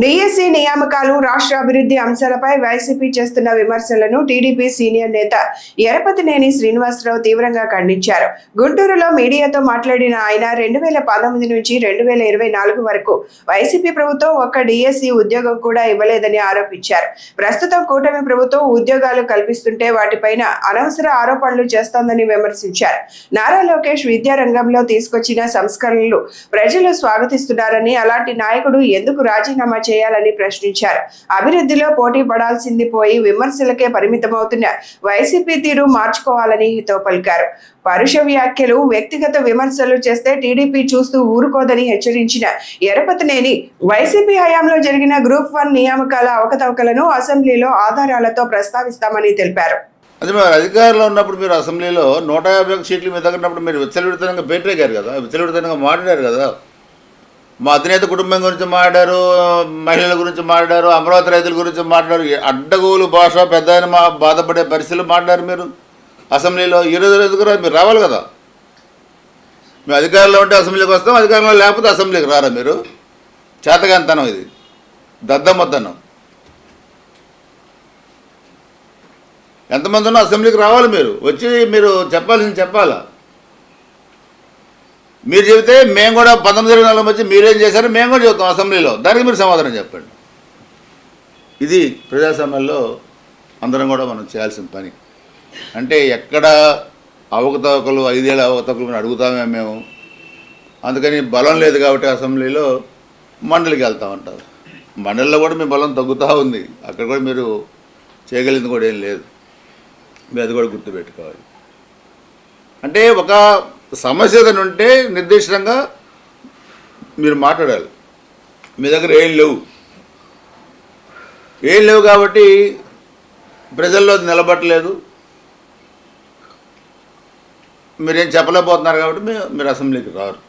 DSC నియామకాలు రాష్ట్ర అభివృద్ధి అంశాలపై వైసీపీ చేస్తున్న విమర్శలను టీడీపీ సీనియర్ నేత ఎరపతినేని శ్రీనివాసరావు తీవ్రంగా ఖండించారు. గుంటూరులో మీడియాతో మాట్లాడిన ఆయన 2019 నుంచి 2024 వరకు వైసీపీ ప్రభుత్వం ఒక్క డిఎస్సి ఉద్యోగం కూడా ఇవ్వలేదని ఆరోపించారు. ప్రస్తుతం కూటమి ప్రభుత్వం ఉద్యోగాలు కల్పిస్తుంటే వాటిపైన అనవసర ఆరోపణలు చేస్తోందని విమర్శించారు. నారా లోకేష్ విద్యారంగంలో తీసుకొచ్చిన సంస్కరణలు ప్రజలు స్వాగతిస్తున్నారని, అలాంటి నాయకుడు ఎందుకు రాజీనామా చేయాలని ప్రశ్నించారు. అభివృద్ధిలో పోటీ పడాల్సింది పోయి విమర్శలకే పరిమితమవుతున్న వైసీపీ తీరు మార్చుకోవాలని హితవు పలికారు. పరుష వ్యాఖ్యలు, వ్యక్తిగత విమర్శలు చేస్తే టీడీపీ చూస్తూ ఊరుకోదని హెచ్చరించిన ఎరపతినేని వైసీపీ హయాంలో జరిగిన గ్రూప్ 1 నియామకాల అవకతవకలను అసెంబ్లీలో ఆధారాలతో ప్రస్తావిస్తామని తెలిపారు. అది మరి అధికారంలో ఉన్నప్పుడు మీరు అసెంబ్లీలో 151 సీట్ల మీద తగ్గినప్పుడు మీరు విచ్చలవిడితనంగా పేటరేగారు కదా, విచ్చలవిడితనంగా మాట్లాడారు కదా. మా అధినేత కుటుంబం గురించి మాట్లాడారు, మహిళల గురించి మాట్లాడారు, అమరావతి రైతుల గురించి మాట్లాడారు. అడ్డగోలు భాష పెద్ద ఆయన మా బాధపడే పరిస్థితులు మాట్లాడారు మీరు అసెంబ్లీలో. ఈరోజు ఎదుగురా మీరు రావాలి కదా. మేము అధికారంలో ఉంటే అసెంబ్లీకి వస్తాం, అధికారంలో లేకపోతే అసెంబ్లీకి రారా మీరు? చేతగాంతనం ఇది, దద్దమ్మతనం. ఎంతమంది ఉన్నా అసెంబ్లీకి రావాలి మీరు, వచ్చి మీరు చెప్పాల్సింది చెప్పాలా. మీరు చెబితే మేము కూడా 1924 వచ్చి మీరేం చేశారో మేము కూడా చెబుతాం అసెంబ్లీలో, దానికి మీరు సమాధానం చెప్పండి. ఇది ప్రజాస్వామ్యంలో అందరం కూడా మనం చేయాల్సిన పని. అంటే ఎక్కడ అవకతవకలు 5 ఏళ్ళ అవకతవకలు అడుగుతామే మేము. అందుకని బలం లేదు కాబట్టి అసెంబ్లీలో మండలికి వెళ్తామంటారు. మండలిలో కూడా మీ బలం తగ్గుతూ ఉంది, అక్కడ కూడా మీరు చేయగలిగింది కూడా ఏం లేదు. మీరు అది కూడా గుర్తుపెట్టుకోవాలి. అంటే ఒక సమస్య ఏదైనా ఉంటే నిర్దిష్టంగా మీరు మాట్లాడాలి. మీ దగ్గర ఏం లేవు కాబట్టి ప్రజల్లో అది నిలబట్టలేదు, మీరేం చెప్పలేకపోతున్నారు కాబట్టి మీరు అసెంబ్లీకి రారు.